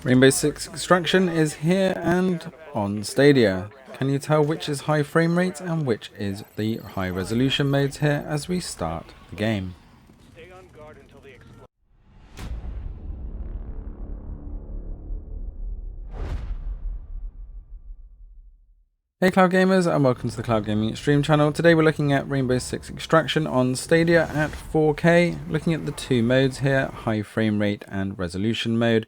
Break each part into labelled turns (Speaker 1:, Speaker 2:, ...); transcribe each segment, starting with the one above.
Speaker 1: Rainbow Six Extraction is here and on Stadia. Can you tell which is high frame rate and which is the high resolution modes here as we start the game?
Speaker 2: Stay on guard until they explode.
Speaker 1: Hey Cloud Gamers, and welcome to the Cloud Gaming Stream channel. Today we're looking at Rainbow Six Extraction on Stadia at 4K, looking at the two modes here, high frame rate and resolution mode.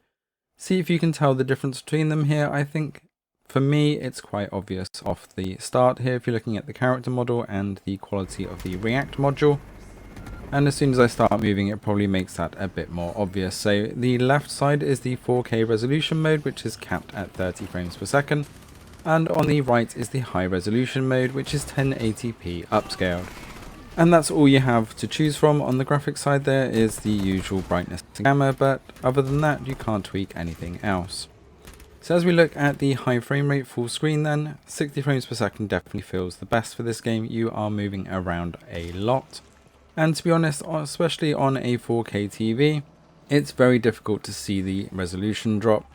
Speaker 1: See if you can tell the difference between them here. I think for me it's quite obvious off the start here if you're looking at the character model and the quality of the React module. And as soon as I start moving, it probably makes that a bit more obvious. So the left side is the 4K resolution mode, which is capped at 30 frames per second. And on the right is the high resolution mode, which is 1080p upscaled. And that's all you have to choose from. On the graphics side there is the usual brightness and gamma, but other than that you can't tweak anything else. So as we look at the high frame rate full screen then, 60 frames per second definitely feels the best for this game. You are moving around a lot. And to be honest, especially on a 4K TV, it's very difficult to see the resolution drop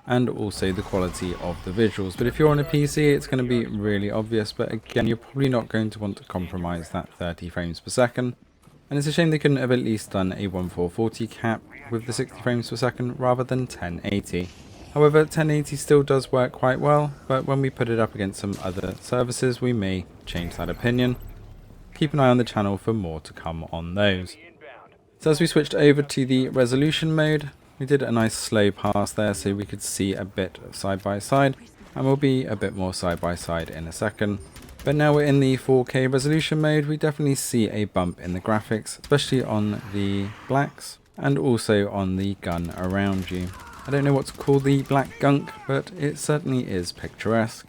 Speaker 1: and also the quality of the visuals. But if you're on a PC, it's going to be really obvious, but again, you're probably not going to want to compromise that 30 frames per second. And it's a shame they couldn't have at least done a 1440 cap with the 60 frames per second rather than 1080. However, 1080 still does work quite well, but when we put it up against some other services, we may change that opinion. Keep an eye on the channel for more to come on those. So as we switched over to the resolution mode, we did a nice slow pass there so we could see a bit side by side, and we'll be a bit more side by side in a second. But now we're in the 4K resolution mode, we definitely see a bump in the graphics, especially on the blacks and also on the gun around you. I don't know what to call the black gunk, but it certainly is picturesque,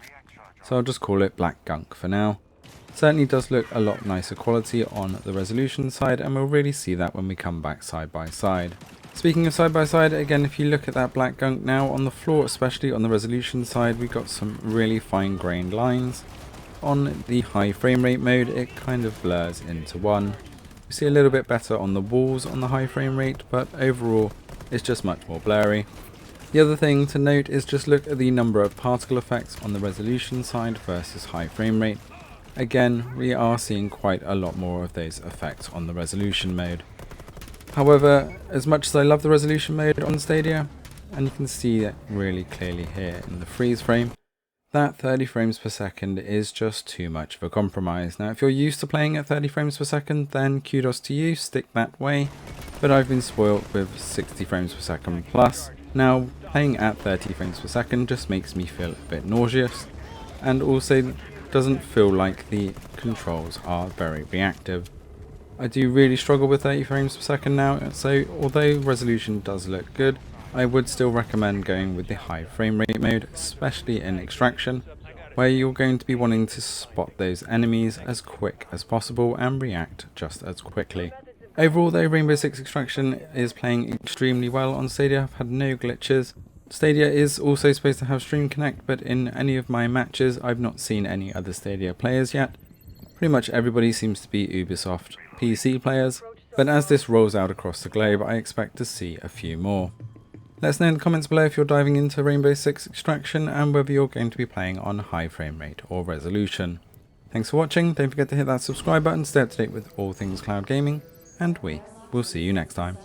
Speaker 1: so I'll just call it black gunk for now. It certainly does look a lot nicer quality on the resolution side, and we'll really see that when we come back side by side. Speaking of side by side, again, if you look at that black gunk now on the floor, especially on the resolution side, we've got some really fine grained lines. On the high frame rate mode, it kind of blurs into one. We see a little bit better on the walls on the high frame rate, but overall it's just much more blurry. The other thing to note is just look at the number of particle effects on the resolution side versus high frame rate. Again, we are seeing quite a lot more of those effects on the resolution mode. However, as much as I love the resolution mode on Stadia, and you can see it really clearly here in the freeze frame, that 30 frames per second is just too much of a compromise. Now, if you're used to playing at 30 frames per second, then kudos to you, stick that way. But I've been spoilt with 60 frames per second plus. Now, playing at 30 frames per second just makes me feel a bit nauseous, and also doesn't feel like the controls are very reactive. I do really struggle with 30 frames per second now, so although resolution does look good, I would still recommend going with the high frame rate mode, especially in Extraction, where you're going to be wanting to spot those enemies as quick as possible and react just as quickly. Overall though, Rainbow Six Extraction is playing extremely well on Stadia. I've had no glitches. Stadia is also supposed to have Stream Connect, but in any of my matches I've not seen any other Stadia players yet. Pretty much everybody seems to be Ubisoft PC players, but as this rolls out across the globe, I expect to see a few more. Let us know in the comments below if you're diving into Rainbow Six Extraction and whether you're going to be playing on high frame rate or resolution. Thanks for watching, don't forget to hit that subscribe button to stay up to date with all things cloud gaming, and we will see you next time.